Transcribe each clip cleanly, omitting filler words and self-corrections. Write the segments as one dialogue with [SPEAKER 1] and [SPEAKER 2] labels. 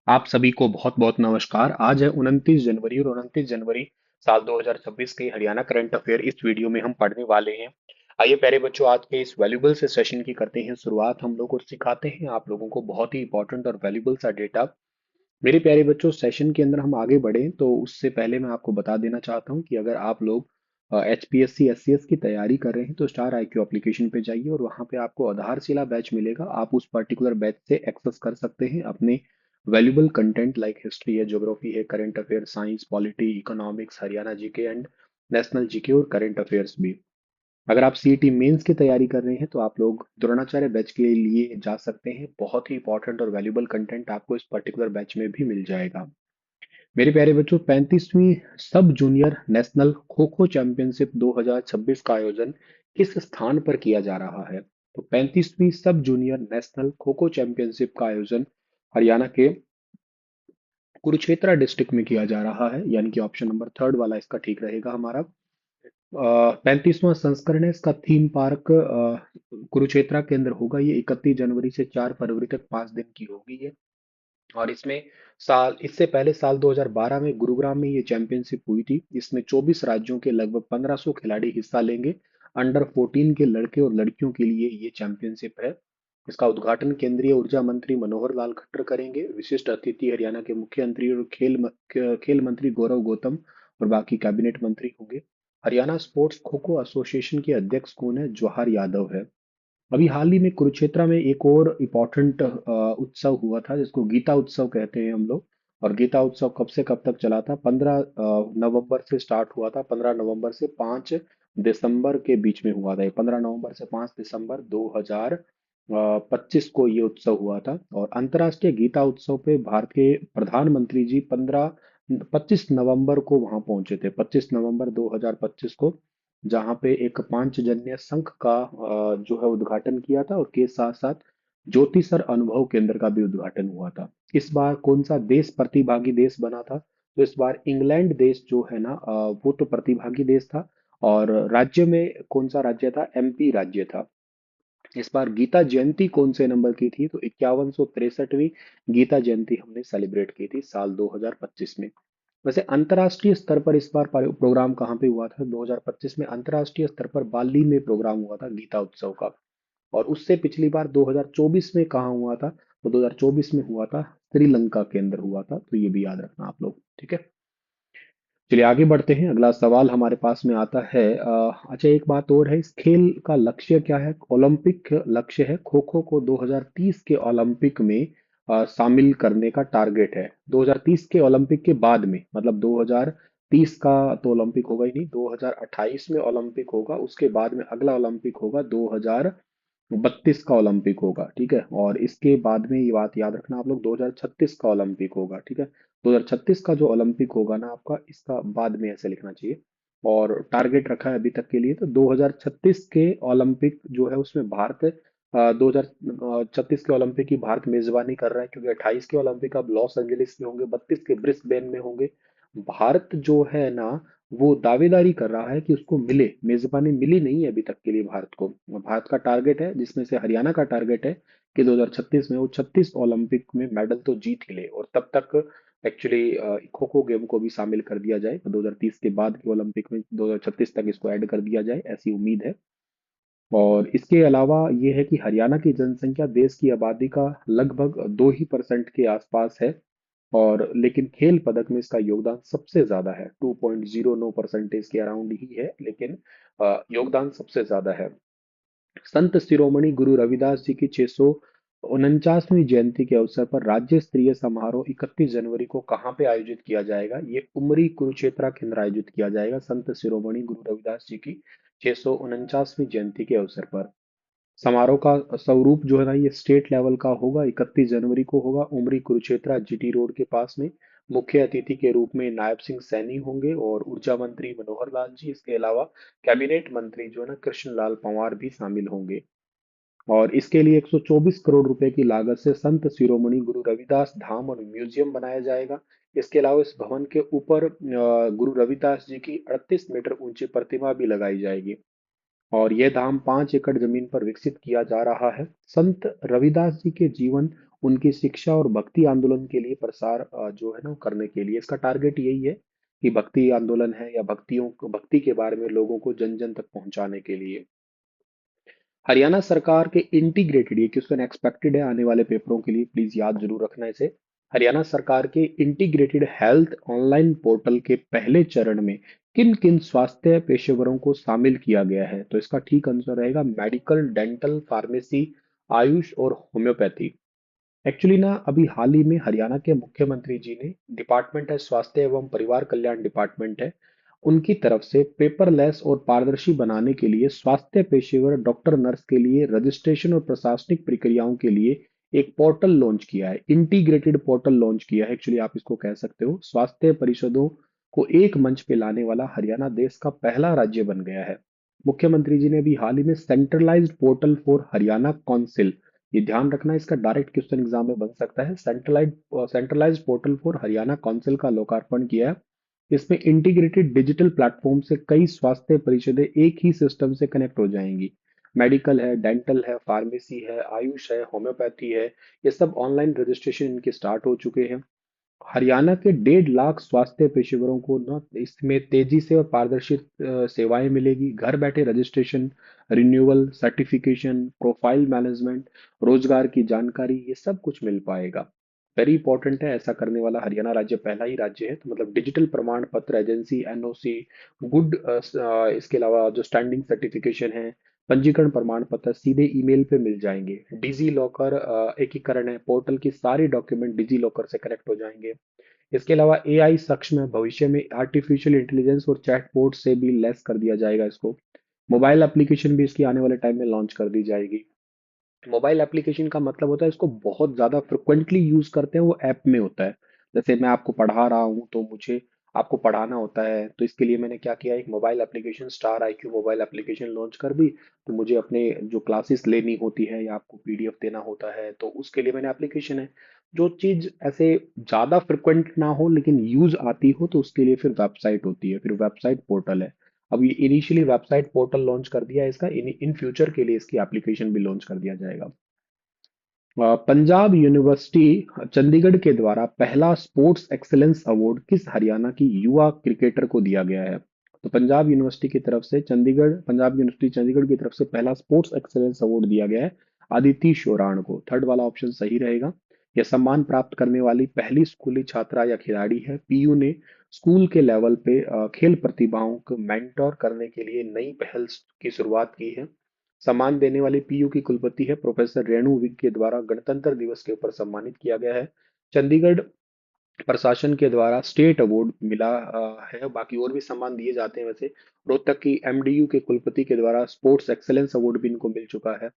[SPEAKER 1] आप सभी को बहुत बहुत नमस्कार। आज है 29 जनवरी और 29 जनवरी साल 2026 के हरियाणा करंट अफेयर इस वीडियो में हम पढ़ने वाले हैं। आइए प्यारे बच्चों, आज के इस वैल्यूबल से सेशन की करते हैं शुरुआत हम लोग और सिखाते हैं आप लोगों को बहुत ही इंपॉर्टेंट और वैल्यूबल सा डेटा। मेरे प्यारे बच्चों, सेशन के अंदर हम आगे बढ़ें तो उससे पहले मैं आपको बता देना चाहता हूँ कि अगर आप लोग HPSC SCS की तैयारी कर रहे हैं तो स्टार IQ एप्लीकेशन पे जाइए और वहाँ पे आपको आधारशिला बैच मिलेगा। आप उस पर्टिकुलर बैच से एक्सेस कर सकते हैं अपने वैल्यूबल कंटेंट लाइक हिस्ट्री है, ज्योग्राफी है, current affair, science, polity, economics, Haryana GK and national GK और करंट अफेयर्स भी। अगर आप सीईटी मेंस की तैयारी कर रहे हैं तो आप लोग द्रोणाचार्य बैच के लिए जा सकते हैं। बहुत ही इंपॉर्टेंट और वैल्यूबल कंटेंट आपको इस पर्टिकुलर बैच में भी मिल जाएगा। मेरे प्यारे बच्चों, 35वीं सब junior national kho kho championship 2026 का आयोजन किस स्थान पर किया जा रहा है? तो 35वीं सब junior national kho kho championship का आयोजन हरियाणा के कुरुक्षेत्र डिस्ट्रिक्ट में किया जा रहा है, यानी कि ऑप्शन नंबर थर्ड वाला इसका ठीक रहेगा हमारा। 35वां संस्करण है इसका। थीम पार्क कुरुक्षेत्र के अंदर होगा। ये 31 जनवरी से 4 फरवरी तक 5 दिन की होगी ये। और इसमें इससे पहले साल 2012 में गुरुग्राम में ये चैंपियनशिप हुई थी। इसमें 24 राज्यों के लगभग 1500 खिलाड़ी हिस्सा लेंगे। अंडर 14 के लड़के और लड़कियों के लिए ये चैंपियनशिप है। इसका उद्घाटन केंद्रीय ऊर्जा मंत्री मनोहर लाल खट्टर करेंगे। विशिष्ट अतिथि हरियाणा के मुख्यमंत्री और खेल मंत्री गौरव गौतम और बाकी कैबिनेट मंत्री होंगे। हरियाणा स्पोर्ट्स खो खो एसोसिएशन के अध्यक्ष कौन है? जवाहर यादव है। अभी हाल ही में कुरुक्षेत्र में एक और इम्पोर्टेंट उत्सव हुआ था जिसको गीता उत्सव कहते हैं हम लोग। और गीता उत्सव कब से कब तक चला था? 15 नवंबर से स्टार्ट हुआ था। 15 नवंबर से 5 दिसंबर के बीच में हुआ था। ये 15 नवंबर से 5 दिसंबर 2025 को ये उत्सव हुआ था। और अंतर्राष्ट्रीय गीता उत्सव पे भारत के प्रधानमंत्री जी 25 नवंबर को वहां पहुंचे थे। 25 नवंबर 2025 को, जहाँ पे एक पांचजन्य संघ का जो है उद्घाटन किया था और के साथ साथ ज्योति सर अनुभव केंद्र का भी उद्घाटन हुआ था। इस बार कौन सा देश प्रतिभागी देश बना था? तो इस बार इंग्लैंड देश जो है ना, वो तो प्रतिभागी देश था। और राज्य में कौन सा राज्य था? MP राज्य था। इस बार गीता जयंती कौन से नंबर की थी? तो 5163वीं गीता जयंती हमने सेलिब्रेट की थी साल 2025 में। वैसे अंतर्राष्ट्रीय स्तर पर इस बार प्रोग्राम कहाँ पे हुआ था? 2025 में अंतर्राष्ट्रीय स्तर पर बाली में प्रोग्राम हुआ था गीता उत्सव का। और उससे पिछली बार 2024 में कहाँ हुआ था? तो 2024 में हुआ था श्रीलंका के अंदर हुआ था। तो ये भी याद रखना आप लोग, ठीक है। चलिए आगे बढ़ते हैं। अगला सवाल हमारे पास में आता है। अच्छा, एक बात और है, इस खेल का लक्ष्य क्या है? ओलंपिक लक्ष्य है। खो खो को 2030 के ओलंपिक में शामिल करने का टारगेट है। 2030 के ओलंपिक के बाद में, मतलब 2030 का तो ओलंपिक होगा ही नहीं, 2028 में ओलंपिक होगा। उसके बाद में अगला ओलंपिक होगा 2032 का ओलंपिक होगा, ठीक है। और इसके बाद में ये बात याद रखना आप लोग, 2036 का ओलंपिक होगा, ठीक है। 2036 का जो ओलंपिक होगा ना आपका, इसका बाद में ऐसे लिखना चाहिए। और टारगेट रखा है अभी तक के लिए तो 2036 के ओलंपिक जो है उसमें भारत 2036 के ओलंपिक की भारत मेजबानी कर रहा है, क्योंकि 28 के ओलंपिक अब लॉस एंजलिस में होंगे, 32 के ब्रिस्बेन में होंगे। भारत जो है ना, वो दावेदारी कर रहा है कि उसको मिले, मेजबानी मिली नहीं है अभी तक के लिए भारत को। भारत का टारगेट है, जिसमें से हरियाणा का टारगेट है कि 2036 में वो 36 ओलंपिक में मेडल तो जीत ही ले, और तब तक एक्चुअली खो खो गेम को भी शामिल कर दिया जाए। 2030 के बाद के ओलंपिक में 2036 तक इसको ऐड कर दिया जाए, ऐसी उम्मीद है। और इसके अलावा ये है कि हरियाणा की जनसंख्या देश की आबादी का लगभग 2% के आसपास है। और लेकिन खेल पदक में इसका योगदान सबसे ज्यादा है, 2.09% के अराउंड ही है, लेकिन योगदान सबसे ज्यादा है। संत शिरोमणि गुरु रविदास जी की 649वीं जयंती के अवसर पर राज्य स्तरीय समारोह 31 जनवरी को कहाँ पे आयोजित किया जाएगा? ये उमरी कुरुक्षेत्र के अंदर आयोजित किया जाएगा, संत शिरोमणि गुरु रविदास जी की 649वीं जयंती के अवसर पर। समारोह का स्वरूप जो है ना, ये स्टेट लेवल का होगा। 31 जनवरी को होगा, उमरी कुरुक्षेत्र GT रोड के पास में। मुख्य अतिथि के रूप में नायब सिंह सैनी होंगे और ऊर्जा मंत्री मनोहर लाल जी। इसके अलावा कैबिनेट मंत्री जो है ना, कृष्ण लाल पंवार भी शामिल होंगे। और इसके लिए 124 करोड़ रुपए की लागत से संत शिरोमणि गुरु रविदास धाम और म्यूजियम बनाया जाएगा। इसके अलावा इस भवन के ऊपर गुरु रविदास जी की 38 मीटर ऊंची प्रतिमा भी लगाई जाएगी। और यह धाम 5 एकड़ जमीन पर विकसित किया जा रहा है। संत रविदास जी के जीवन उनकी शिक्षा और भक्ति आंदोलन के लिए प्रसार जो है ना वो करने के लिए। इसका टारगेट यही है कि भक्ति आंदोलन है या भक्तियों को, भक्ति के बारे में लोगों को जन जन तक पहुंचाने के लिए। हरियाणा सरकार के इंटीग्रेटेड, ये क्वेश्चन एक्सपेक्टेड है आने वाले पेपरों के लिए, प्लीज याद जरूर रखना इसे। हरियाणा सरकार के इंटीग्रेटेड हेल्थ ऑनलाइन पोर्टल के पहले चरण में किन किन स्वास्थ्य पेशेवरों को शामिल किया गया है? तो इसका ठीक आंसर रहेगा मेडिकल, डेंटल, फार्मेसी, आयुष और होम्योपैथी। एक्चुअली ना अभी हाल ही में हरियाणा के मुख्यमंत्री जी ने, डिपार्टमेंट है स्वास्थ्य एवं परिवार कल्याण डिपार्टमेंट है, उनकी तरफ से पेपरलेस और पारदर्शी बनाने के लिए स्वास्थ्य पेशेवर डॉक्टर नर्स के लिए रजिस्ट्रेशन और प्रशासनिक प्रक्रियाओं के लिए एक पोर्टल लॉन्च किया है। इंटीग्रेटेड पोर्टल लॉन्च किया है, एक्चुअली आप इसको कह सकते हो। स्वास्थ्य परिषदों को एक मंच पे लाने वाला हरियाणा देश का पहला राज्य बन गया है। मुख्यमंत्री जी ने अभी हाल ही में centralised portal for Haryana council, ये ध्यान रखना, इसका डायरेक्ट क्वेश्चन एग्जाम में बन सकता है, centralised portal for Haryana council का लोकार्पण किया है। इसमें इंटीग्रेटेड डिजिटल प्लेटफॉर्म से कई स्वास्थ्य परिषदें एक ही सिस्टम से कनेक्ट हो जाएंगी। मेडिकल है, डेंटल है, फार्मेसी है, आयुष है, होम्योपैथी है, ये सब ऑनलाइन रजिस्ट्रेशन इनके स्टार्ट हो चुके हैं। हरियाणा के 1.5 लाख स्वास्थ्य पेशेवरों को ना इसमें तेजी से और पारदर्शी सेवाएं मिलेगी। घर बैठे registration, renewal, certification, profile management, रोजगार की जानकारी, ये सब कुछ मिल पाएगा। वेरी इंपॉर्टेंट है, ऐसा करने वाला हरियाणा राज्य पहला ही राज्य है। तो मतलब डिजिटल प्रमाण पत्र, एजेंसी, एनओसी, गुड, इसके अलावा जो स्टैंडिंग सर्टिफिकेशन है, पंजीकरण प्रमाण पत्र सीधे ईमेल पे मिल जाएंगे। डिजी लॉकर एकीकरण है, पोर्टल की सारी डॉक्यूमेंट डिजी लॉकर से कनेक्ट हो जाएंगे। इसके अलावा एआई सक्षम है, भविष्य में आर्टिफिशियल इंटेलिजेंस और चैटबॉट से भी लेस कर दिया जाएगा इसको। मोबाइल एप्लीकेशन भी इसकी आने वाले टाइम में लॉन्च कर दी जाएगी। मोबाइल एप्लीकेशन का मतलब होता है इसको बहुत ज्यादा फ्रिक्वेंटली यूज करते हैं, वो ऐप में होता है। जैसे मैं आपको पढ़ा रहा हूँ तो मुझे आपको पढ़ाना होता है, तो इसके लिए मैंने क्या किया, एक mobile application star IQ mobile application launch कर दी। तो मुझे अपने जो क्लासेस लेनी होती है या आपको पीडीएफ देना होता है, तो उसके लिए मैंने एप्लीकेशन है। जो चीज ऐसे ज्यादा फ्रिक्वेंट ना हो लेकिन यूज आती हो, तो उसके लिए फिर वेबसाइट होती है, फिर वेबसाइट पोर्टल है। अब ये इनिशियली वेबसाइट पोर्टल लॉन्च कर दिया है इसका, इन फ्यूचर के लिए इसकी एप्लीकेशन भी लॉन्च कर दिया जाएगा। पंजाब यूनिवर्सिटी चंडीगढ़ के द्वारा पहला स्पोर्ट्स एक्सीलेंस अवार्ड किस हरियाणा की युवा क्रिकेटर को दिया गया है? तो पंजाब यूनिवर्सिटी की तरफ से चंडीगढ़, पंजाब यूनिवर्सिटी चंडीगढ़ की तरफ से पहला स्पोर्ट्स एक्सीलेंस अवार्ड दिया गया है अदिति शोराण को। थर्ड वाला ऑप्शन सही रहेगा। यह सम्मान प्राप्त करने वाली पहली स्कूली छात्रा या खिलाड़ी है। पीयू ने स्कूल के लेवल पे खेल प्रतिभाओं को मेंटोर करने के लिए नई पहल की शुरुआत की है। सम्मान देने वाली पीयू की कुलपति है प्रोफेसर रेणु विग के द्वारा गणतंत्र दिवस के ऊपर सम्मानित किया गया है। चंडीगढ़ प्रशासन के द्वारा स्टेट अवार्ड मिला है, बाकी और भी सम्मान दिए जाते हैं वैसे। रोहतक की एमडीयू के कुलपति के द्वारा स्पोर्ट्स एक्सेलेंस अवार्ड भी इनको मिल चुका है।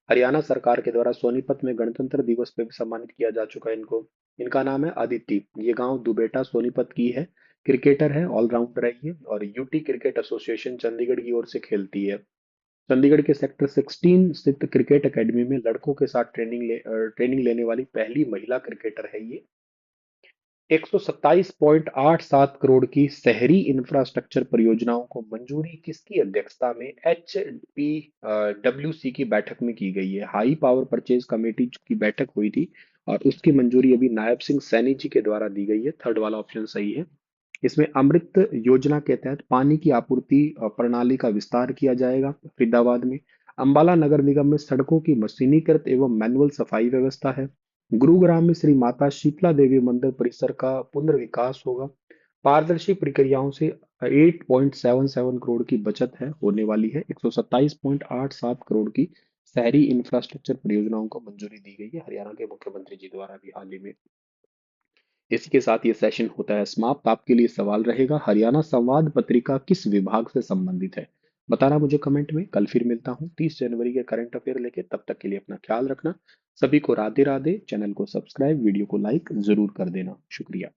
[SPEAKER 1] हरियाणा सरकार के द्वारा सोनीपत में गणतंत्र दिवस पे भी सम्मानित किया जा चुका है इनको। इनका नाम है अदिति, ये गांव दुबेटा सोनीपत की है। क्रिकेटर है, ऑलराउंडर है ये, और यूटी क्रिकेट एसोसिएशन चंडीगढ़ की ओर से खेलती है। चंडीगढ़ के सेक्टर 16 स्थित क्रिकेट एकेडमी में लड़कों के साथ ट्रेनिंग लेने वाली पहली महिला क्रिकेटर है ये। 127.87 करोड़ की शहरी इंफ्रास्ट्रक्चर परियोजनाओं को मंजूरी किसकी अध्यक्षता में HPWC की बैठक में की गई है? हाई पावर परचेज कमेटी की बैठक हुई थी और उसकी मंजूरी अभी नायब सिंह सैनी जी के द्वारा दी गई है। थर्ड वाला ऑप्शन सही है। इसमें अमृत योजना के तहत पानी की आपूर्ति प्रणाली का विस्तार किया जाएगा फरीदाबाद में। अंबाला नगर निगम में सड़कों की मशीनीकृत एवं मैनुअल सफाई व्यवस्था है। गुरुग्राम में श्री माता शीतला देवी मंदिर परिसर का पुनर्विकास होगा। पारदर्शी प्रक्रियाओं से 8.77 करोड़ की बचत है होने वाली है। 127.87 करोड़ की शहरी इंफ्रास्ट्रक्चर परियोजनाओं को मंजूरी दी गई है हरियाणा के मुख्यमंत्री जी द्वारा भी हाल ही में। इसी के साथ ये सेशन होता है समाप्त। आपके लिए सवाल रहेगा, हरियाणा संवाद पत्रिका किस विभाग से संबंधित है? बताना मुझे कमेंट में। कल फिर मिलता हूँ 30 जनवरी के करंट अफेयर लेके, तब तक के लिए अपना ख्याल रखना। सभी को राधे राधे। चैनल को सब्सक्राइब, वीडियो को लाइक जरूर कर देना। शुक्रिया।